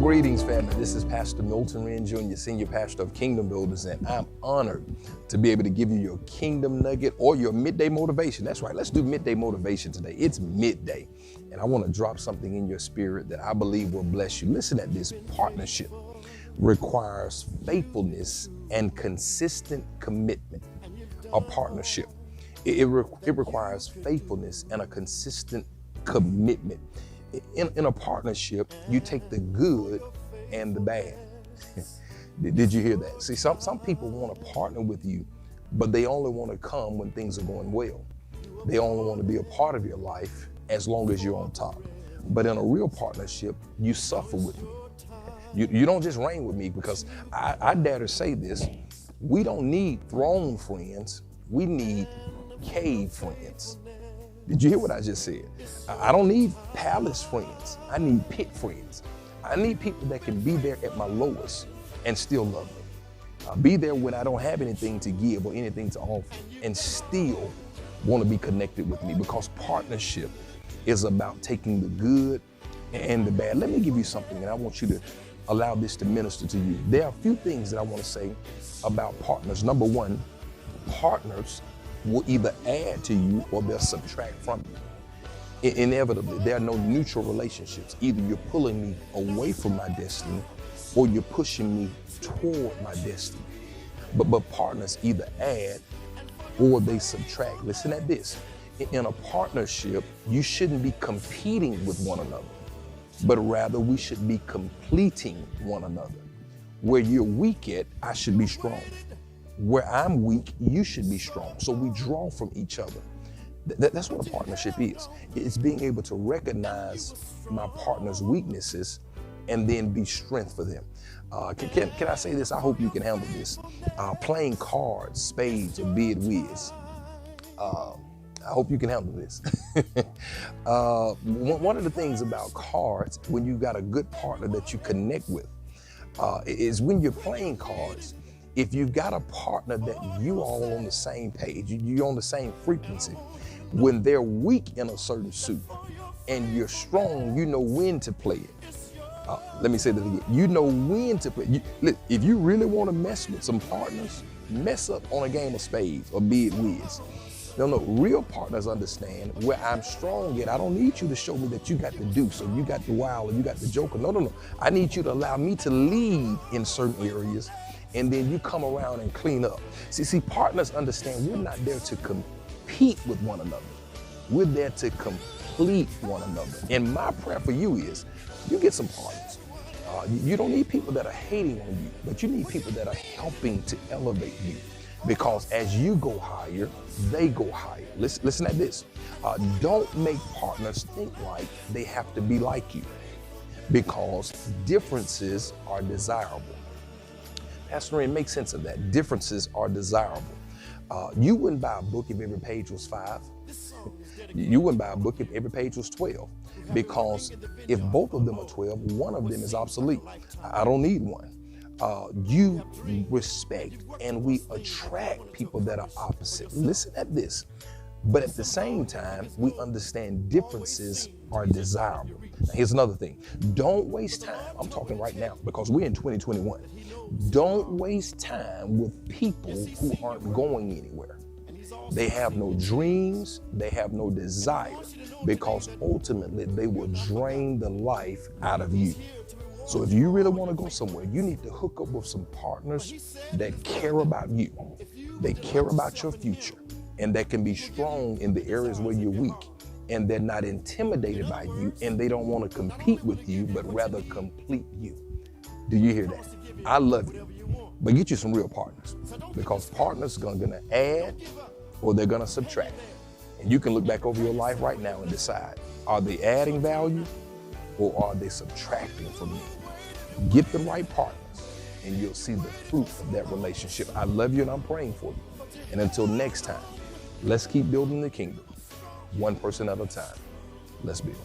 Greetings, family. This is Pastor Milton Wren Jr., Senior Pastor of Kingdom Builders, and I'm honored to be able to give you your Kingdom Nugget or your midday motivation. That's right. Let's do midday motivation today. It's midday, and I want to drop something in your spirit that I believe will bless you. Listen at this. Partnership requires faithfulness and consistent commitment. A partnership, it requires faithfulness and a consistent commitment. In a partnership, you take the good and the bad. Did you hear that? See, some people want to partner with you, but they only want to come when things are going well. They only want to be a part of your life as long as you're on top. But in a real partnership, you suffer with me. You don't just reign with me, because I dare to say this, we don't need throne friends, we need cave friends. Did you hear what I just said? I don't need palace friends. I need pit friends. I need people that can be there at my lowest and still love me. Be there when I don't have anything to give or anything to offer and still want to be connected with me, because partnership is about taking the good and the bad. Let me give you something, and I want you to allow this to minister to you. There are a few things that I want to say about partners. Number one, partners will either add to you or they'll subtract from you. Inevitably, there are no neutral relationships. Either you're pulling me away from my destiny or you're pushing me toward my destiny. But partners either add or they subtract. Listen at this. In a partnership, you shouldn't be competing with one another, but rather we should be completing one another. Where you're weak at, I should be strong. Where I'm weak, you should be strong. So we draw from each other. That's what a partnership is. It's being able to recognize my partner's weaknesses and then be strength for them. Can I say this? I hope you can handle this. Playing cards, spades, or bid whiz. I hope you can handle this. One of the things about cards, when you got a good partner that you connect with, is when you're playing cards, if you've got a partner that you all on the same page, you're on the same frequency, when they're weak in a certain suit and you're strong, you know when to play it. Let me say that again. You know when to play. If you really want to mess with some partners, mess up on a game of spades or bid whiz. No, real partners understand where I'm strong at. I don't need you to show me that you got the deuce or you got the wild or you got the joker. No. I need you to allow me to lead in certain areas, and then you come around and clean up. See, partners understand we're not there to compete with one another. We're there to complete one another. And my prayer for you is you get some partners. You don't need people that are hating on you, but you need people that are helping to elevate you. Because as you go higher, they go higher. Listen at this. Don't make partners think like they have to be like you, because differences are desirable. Pastor Wren, make sense of that. Differences are desirable. You wouldn't buy a book if every page was 5. You wouldn't buy a book if every page was 12. Because if both of them are 12, one of them is obsolete. I don't need one. You respect and we attract people that are opposite. Listen at this. But at the same time, we understand differences are desirable. Now, here's another thing. Don't waste time. I'm talking right now because we're in 2021. Don't waste time with people who aren't going anywhere. They have no dreams. They have no desire, because ultimately they will drain the life out of you. So if you really want to go somewhere, you need to hook up with some partners that care about you. They care about your future, and that can be strong in the areas where you're weak, and they're not intimidated by you, and they don't want to compete with you, but rather complete you. Do you hear that? I love you, but get you some real partners, because partners are going to add or they're going to subtract. And you can look back over your life right now and decide, are they adding value or are they subtracting from you? Get the right partners and you'll see the fruit of that relationship. I love you and I'm praying for you. And until next time, let's keep building the kingdom, one person at a time. Let's build.